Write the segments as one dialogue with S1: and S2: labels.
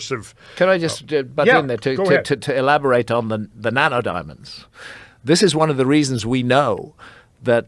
S1: source of...
S2: Can I just butt in there to elaborate on the nano-diamonds? This is one of the reasons we know that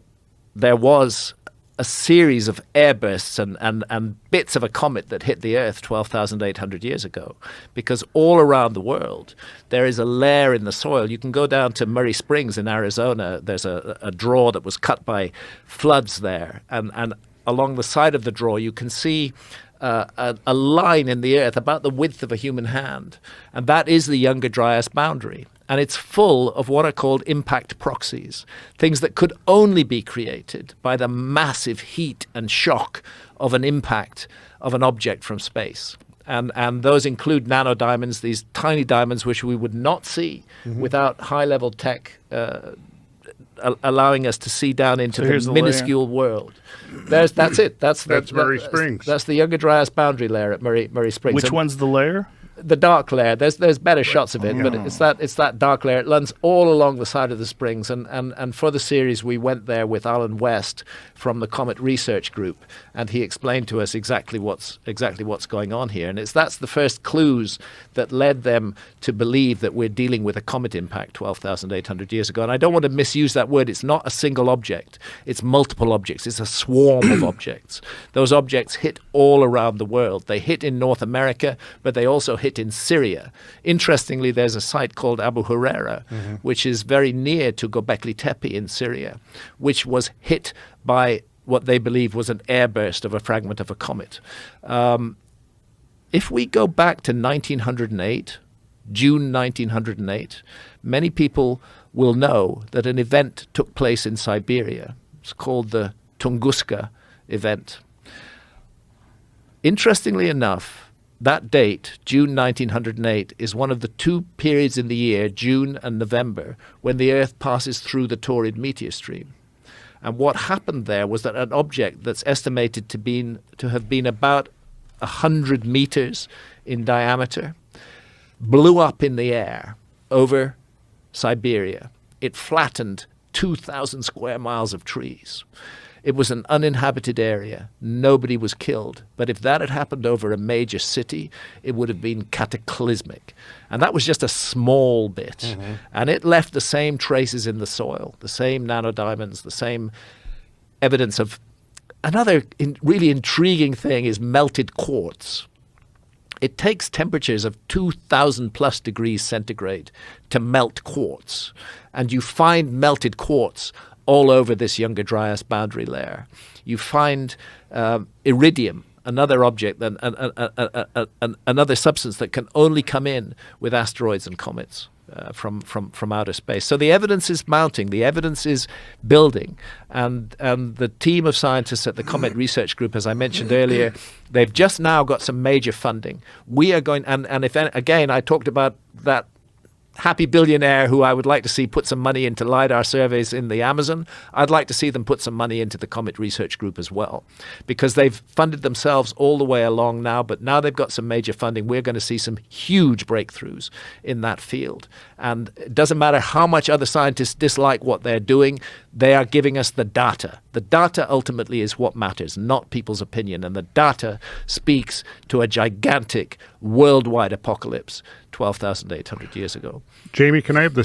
S2: there was a series of airbursts and bits of a comet that hit the Earth 12,800 years ago, because all around the world there is a layer in the soil. You can go down to Murray Springs in Arizona. There's a draw that was cut by floods there, and along the side of the draw you can see a line in the earth about the width of a human hand, and that is the Younger Dryas boundary. And it's full of what are called impact proxies, things that could only be created by the massive heat and shock of an impact of an object from space. And those include nano-diamonds, these tiny diamonds which we would not see without high-level tech allowing us to see down into the minuscule world. That's it. That's
S1: Murray Springs.
S2: That's the Younger Dryas boundary layer at Murray Springs.
S3: Which one's the layer?
S2: The dark layer. There's better shots of it, but it's that dark layer. It runs all along the side of the springs, and for the series we went there with Alan West from the Comet Research Group, and he explained to us exactly what's going on here. And that's the first clues that led them to believe that we're dealing with a comet impact 12,800 years ago. And I don't want to misuse that word. It's not a single object. It's multiple objects. It's a swarm of objects. Those objects hit all around the world. They hit in North America, but they also hit in Syria. Interestingly, there's a site called Abu Huraira, which is very near to Göbekli Tepe in Syria, which was hit by what they believe was an airburst of a fragment of a comet. If we go back to 1908, June 1908, many people will know that an event took place in Siberia. It's called the Tunguska event. Interestingly enough, that date, June 1908, is one of the two periods in the year, June and November, when the Earth passes through the Taurid meteor stream. And what happened there was that an object that's estimated to have been about 100 meters in diameter blew up in the air over Siberia. It flattened 2,000 square miles of trees. It was an uninhabited area. Nobody was killed. But if that had happened over a major city, it would have been cataclysmic. And that was just a small bit. And it left the same traces in the soil, the same nano-diamonds, the same evidence of... Another really intriguing thing is melted quartz. It takes temperatures of 2,000 plus degrees centigrade to melt quartz. And you find melted quartz all over this Younger Dryas boundary layer. You find iridium, another object, another substance that can only come in with asteroids and comets from outer space. So the evidence is mounting, the evidence is building, and the team of scientists at the Comet Research Group, as I mentioned earlier, they've just now got some major funding. We are going, and if again, I talked about that happy billionaire who I would like to see put some money into LiDAR surveys in the Amazon. I'd like to see them put some money into the Comet Research Group as well, because they've funded themselves all the way along now, but now they've got some major funding. We're going to see some huge breakthroughs in that field. And it doesn't matter how much other scientists dislike what they're doing, they are giving us the data. The data ultimately is what matters, not people's opinion. And the data speaks to a gigantic worldwide apocalypse 12,800 years ago.
S1: Jamie, can I have the